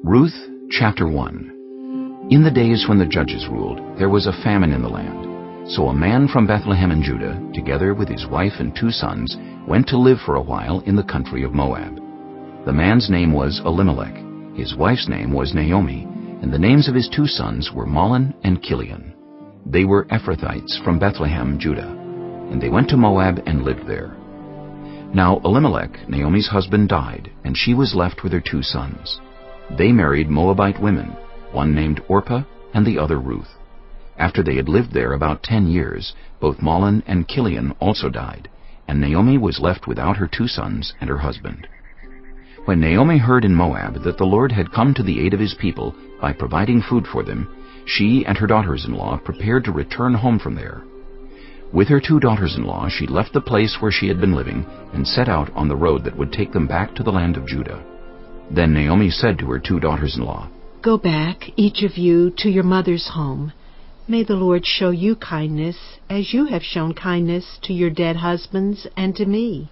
Ruth Chapter 1. In the days when the judges ruled, there was a famine in the land. So a man from Bethlehem in Judah, together with his wife and 2 sons, went to live for a while in the country of Moab. The man's name was Elimelech, his wife's name was Naomi, and the names of his 2 sons were Mahlon and Chilion. They were Ephrathites from Bethlehem, Judah, and they went to Moab and lived there. Now Elimelech, Naomi's husband, died, and she was left with her 2 sons. They married Moabite women, one named Orpah and the other Ruth. After they had lived there about 10 years, both Mahlon and Chilion also died, and Naomi was left without her 2 sons and her husband. When Naomi heard in Moab that the Lord had come to the aid of his people by providing food for them, she and her daughters-in-law prepared to return home from there. With her 2 daughters-in-law she left the place where she had been living and set out on the road that would take them back to the land of Judah. Then Naomi said to her 2 daughters-in-law, "Go back, each of you, to your mother's home. May the Lord show you kindness, as you have shown kindness to your dead husbands and to me.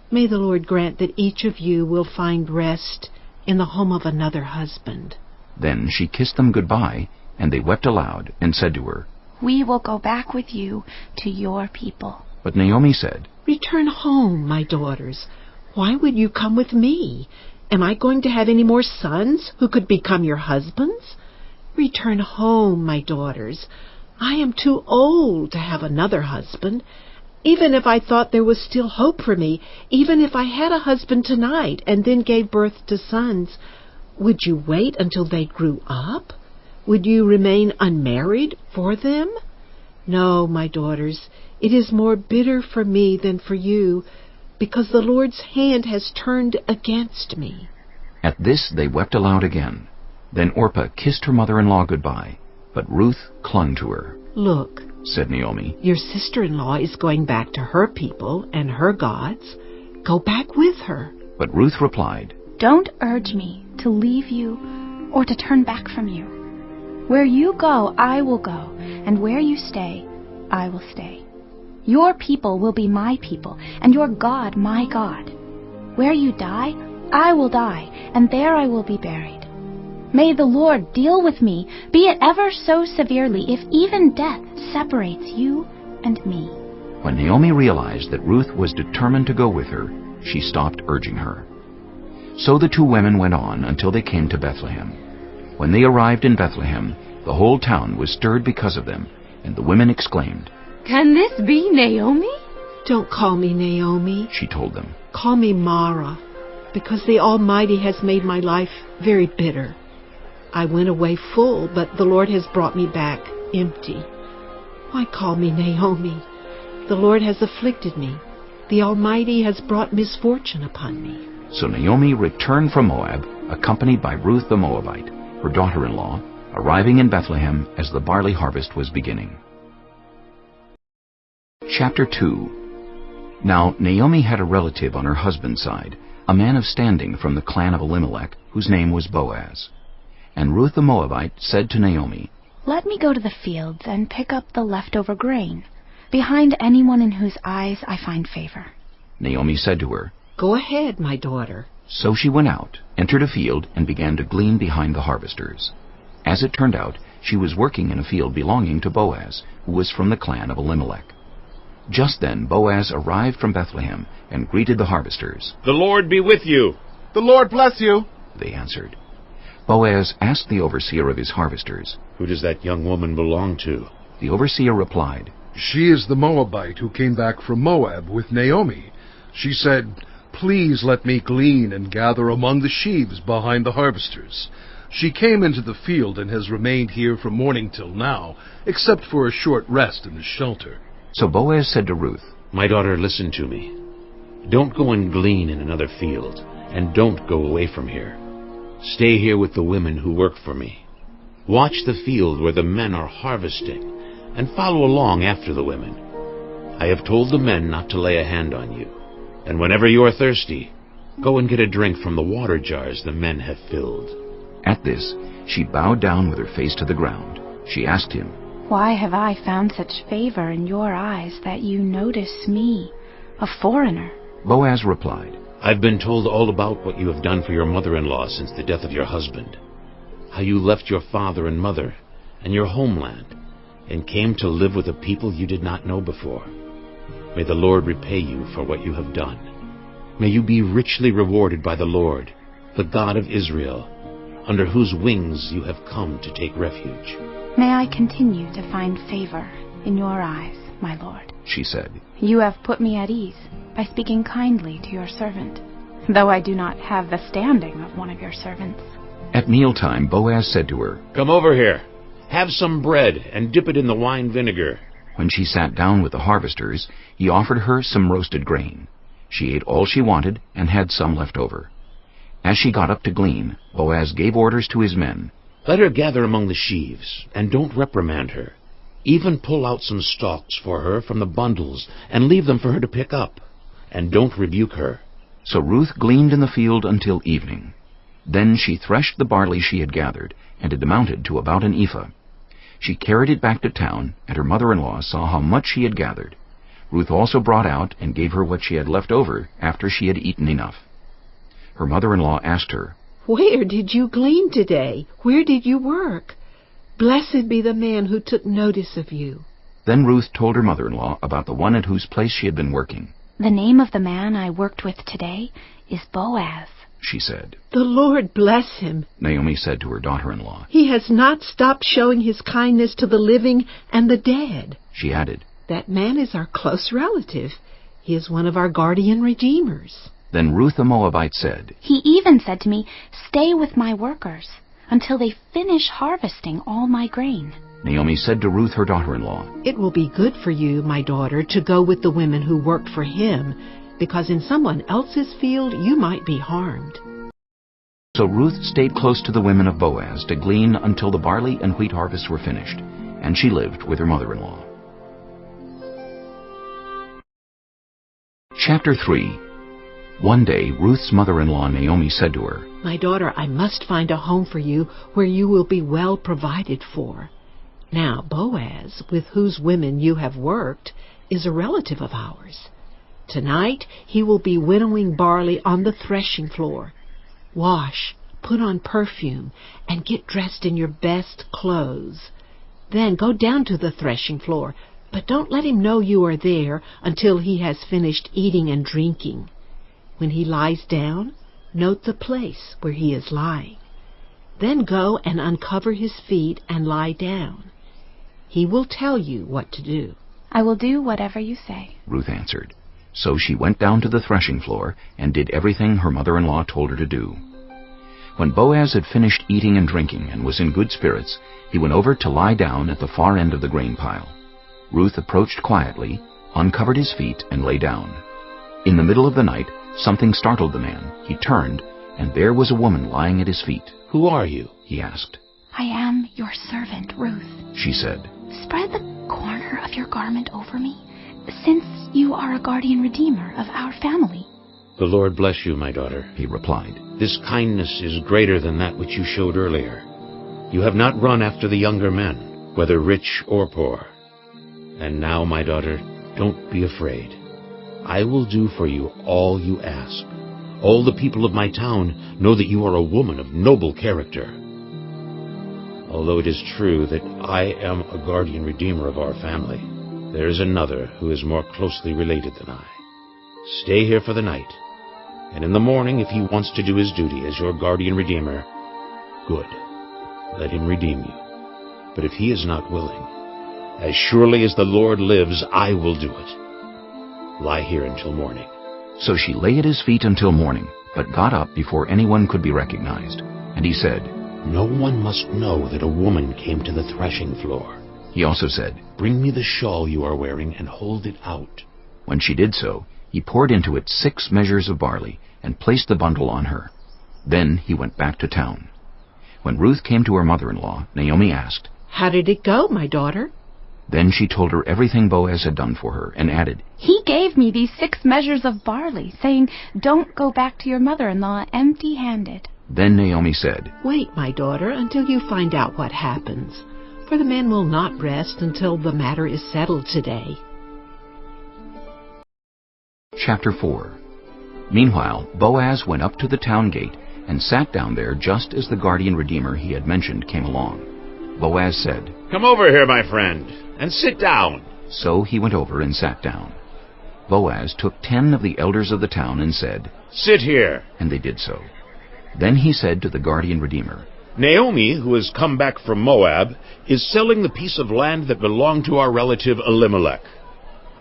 May the Lord grant that each of you will find rest in the home of another husband." Then she kissed them goodbye, and they wept aloud and said to her, "We will go back with you to your people." But Naomi said, "Return home, my daughters. Why would you come with me? Am I going to have any more sons who could become your husbands? Return home, my daughters. I am too old to have another husband. Even if I thought there was still hope for me, even if I had a husband tonight and then gave birth to sons, would you wait until they grew up? Would you remain unmarried for them? No, my daughters, it is more bitter for me than for you, because the Lord's hand has turned against me." At this they wept aloud again. Then Orpah kissed her mother-in-law goodbye, but Ruth clung to her. "Look," said Naomi, "your sister-in-law is going back to her people and her gods. Go back with her." But Ruth replied, "Don't urge me to leave you or to turn back from you. Where you go, I will go, and where you stay, I will stay. Your people will be my people, and your God my God. Where you die, I will die, and there I will be buried. May the Lord deal with me, be it ever so severely, if even death separates you and me." When Naomi realized that Ruth was determined to go with her, she stopped urging her. So the 2 women went on until they came to Bethlehem. When they arrived in Bethlehem, the whole town was stirred because of them, and the women exclaimed, "Can this be Naomi?" "Don't call me Naomi," she told them. "Call me Mara, because the Almighty has made my life very bitter. I went away full, but the Lord has brought me back empty. Why call me Naomi? The Lord has afflicted me. The Almighty has brought misfortune upon me." So Naomi returned from Moab, accompanied by Ruth the Moabite, her daughter-in-law, arriving in Bethlehem as the barley harvest was beginning. Chapter 2. Now Naomi had a relative on her husband's side, a man of standing from the clan of Elimelech, whose name was Boaz. And Ruth the Moabite said to Naomi, "Let me go to the fields and pick up the leftover grain, behind anyone in whose eyes I find favor." Naomi said to her, "Go ahead, my daughter." So she went out, entered a field, and began to glean behind the harvesters. As it turned out, she was working in a field belonging to Boaz, who was from the clan of Elimelech. Just then Boaz arrived from Bethlehem and greeted the harvesters. "The Lord be with you." "The Lord bless you," they answered. Boaz asked the overseer of his harvesters, "Who does that young woman belong to?" The overseer replied, "She is the Moabite who came back from Moab with Naomi. She said, 'Please let me glean and gather among the sheaves behind the harvesters.' She came into the field and has remained here from morning till now, except for a short rest in the shelter." So Boaz said to Ruth, "My daughter, listen to me. Don't go and glean in another field, and don't go away from here. Stay here with the women who work for me. Watch the field where the men are harvesting, and follow along after the women. I have told the men not to lay a hand on you, and whenever you are thirsty, go and get a drink from the water jars the men have filled." At this, she bowed down with her face to the ground. She asked him, "Why have I found such favor in your eyes that you notice me, a foreigner?" Boaz replied, I've been told all about what you have done for your mother-in-law since the death of your husband, how you left your father and mother and your homeland and came to live with a people you did not know before. May the Lord repay you for what you have done. May you be richly rewarded by the Lord, the God of Israel, under whose wings you have come to take refuge. May I continue to find favor in your eyes, my lord, she said. You have put me at ease by speaking kindly to your servant, though I do not have the standing of one of your servants. At mealtime, Boaz said to her, Come over here. Have some bread and dip it in the wine vinegar. When she sat down with the harvesters, he offered her some roasted grain. She ate all she wanted and had some left over. As she got up to glean, Boaz gave orders to his men. Let her gather among the sheaves, and don't reprimand her. Even pull out some stalks for her from the bundles, and leave them for her to pick up. And don't rebuke her. So Ruth gleaned in the field until evening. Then she threshed the barley she had gathered, and it amounted to about an ephah. She carried it back to town, and her mother-in-law saw how much she had gathered. Ruth also brought out and gave her what she had left over after she had eaten enough. Her mother-in-law asked her, Where did you glean today? Where did you work? Blessed be the man who took notice of you. Then Ruth told her mother-in-law about the one at whose place she had been working. The name of the man I worked with today is Boaz, she said. The Lord bless him, Naomi said to her daughter-in-law. He has not stopped showing his kindness to the living and the dead. She added, That man is our close relative. He is one of our guardian redeemers. Then Ruth the Moabite said, He even said to me, Stay with my workers until they finish harvesting all my grain. Naomi said to Ruth her daughter-in-law, It will be good for you, my daughter, to go with the women who worked for him, because in someone else's field you might be harmed. So Ruth stayed close to the women of Boaz to glean until the barley and wheat harvests were finished, and she lived with her mother-in-law. Chapter 3. One day Ruth's mother-in-law Naomi said to her, My daughter, I must find a home for you where you will be well provided for. Now Boaz, with whose women you have worked, is a relative of ours. Tonight he will be winnowing barley on the threshing floor. Wash, put on perfume, and get dressed in your best clothes. Then go down to the threshing floor, but don't let him know you are there until he has finished eating and drinking. When he lies down, note the place where he is lying. Then go and uncover his feet and lie down. He will tell you what to do. I will do whatever you say, Ruth answered. So she went down to the threshing floor and did everything her mother-in-law told her to do. When Boaz had finished eating and drinking and was in good spirits, he went over to lie down at the far end of the grain pile. Ruth approached quietly, uncovered his feet, and lay down. In the middle of the night, something startled the man. He turned, and there was a woman lying at his feet. Who are you? He asked. I am your servant, Ruth. She said. Spread the corner of your garment over me, since you are a guardian redeemer of our family. The Lord bless you, my daughter, he replied. This kindness is greater than that which you showed earlier. You have not run after the younger men, whether rich or poor. And now, my daughter, don't be afraid. I will do for you all you ask. All the people of my town know that you are a woman of noble character. Although it is true that I am a guardian redeemer of our family, there is another who is more closely related than I. Stay here for the night, and in the morning, if he wants to do his duty as your guardian redeemer, good. Let him redeem you. But if he is not willing, as surely as the Lord lives, I will do it. Lie here until morning. So she lay at his feet until morning, but got up before anyone could be recognized. And he said, No one must know that a woman came to the threshing floor. He also said, Bring me the shawl you are wearing and hold it out. When she did so, he poured into it 6 measures of barley and placed the bundle on her. Then he went back to town. When Ruth came to her mother-in-law, Naomi asked, How did it go, my daughter? Then she told her everything Boaz had done for her, and added, He gave me these 6 measures of barley, saying, Don't go back to your mother-in-law empty-handed. Then Naomi said, Wait, my daughter, until you find out what happens, for the men will not rest until the matter is settled today. Chapter 4. Meanwhile, Boaz went up to the town gate and sat down there just as the guardian redeemer he had mentioned came along. Boaz said, "Come over here, my friend, and sit down." So he went over and sat down. Boaz took 10 of the elders of the town and said, "Sit here." And they did so. Then he said to the guardian redeemer, "Naomi, who has come back from Moab, is selling the piece of land that belonged to our relative Elimelech.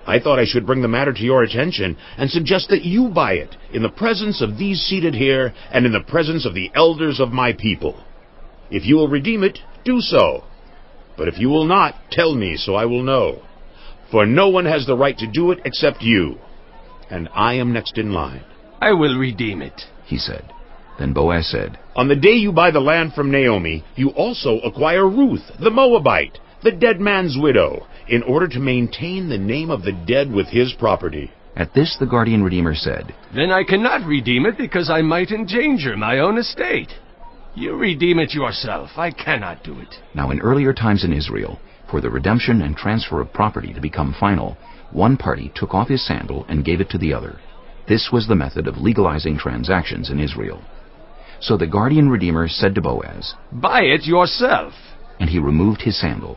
I thought I should bring the matter to your attention and suggest that you buy it in the presence of these seated here and in the presence of the elders of my people. If you will redeem it, do so. But if you will not, tell me so I will know. For no one has the right to do it except you, and I am next in line." "I will redeem it," he said. Then Boaz said, "On the day you buy the land from Naomi, you also acquire Ruth, the Moabite, the dead man's widow, in order to maintain the name of the dead with his property." At this the guardian redeemer said, "Then I cannot redeem it because I might endanger my own estate. You redeem it yourself. I cannot do it." Now in earlier times in Israel, for the redemption and transfer of property to become final, one party took off his sandal and gave it to the other. This was the method of legalizing transactions in Israel. So the guardian redeemer said to Boaz, "Buy it yourself." And he removed his sandal.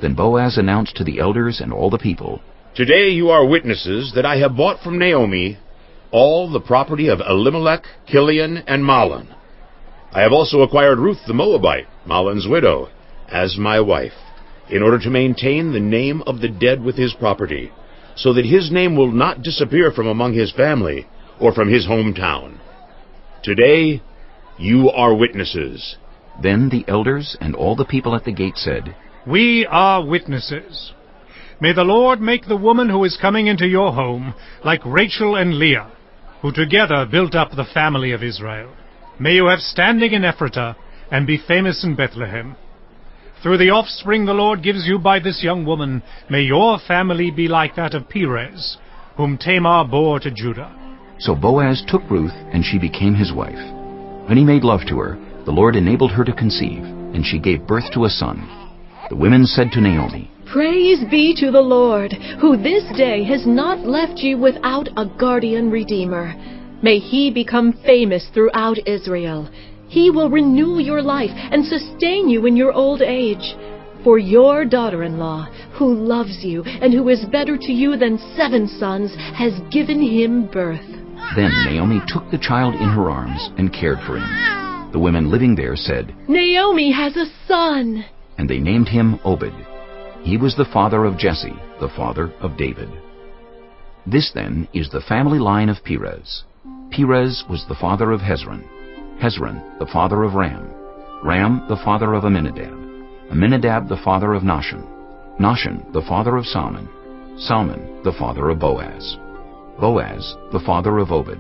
Then Boaz announced to the elders and all the people, "Today you are witnesses that I have bought from Naomi all the property of Elimelech, Kilion, and Mahlon. I have also acquired Ruth the Moabite, Mahlon's widow, as my wife, in order to maintain the name of the dead with his property, so that his name will not disappear from among his family or from his hometown. Today you are witnesses." Then the elders and all the people at the gate said, "We are witnesses. May the Lord make the woman who is coming into your home like Rachel and Leah, who together built up the family of Israel. May you have standing in Ephratah and be famous in Bethlehem. Through the offspring the Lord gives you by this young woman, may your family be like that of Perez, whom Tamar bore to Judah." So Boaz took Ruth, and she became his wife. When he made love to her, the Lord enabled her to conceive, and she gave birth to a son. The women said to Naomi, "Praise be to the Lord, who this day has not left you without a guardian redeemer. May he become famous throughout Israel. He will renew your life and sustain you in your old age. For your daughter-in-law, who loves you and who is better to you than 7 sons, has given him birth." Then Naomi took the child in her arms and cared for him. The women living there said, "Naomi has a son." And they named him Obed. He was the father of Jesse, the father of David. This then is the family line of Perez. Perez was the father of Hezron. Hezron the father of Ram. Ram the father of Amminadab. Amminadab the father of Nahshon. Nahshon the father of Salmon. Salmon the father of Boaz. Boaz the father of Obed.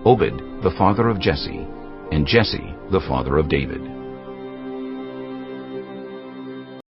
Obed the father of Jesse. And Jesse the father of David.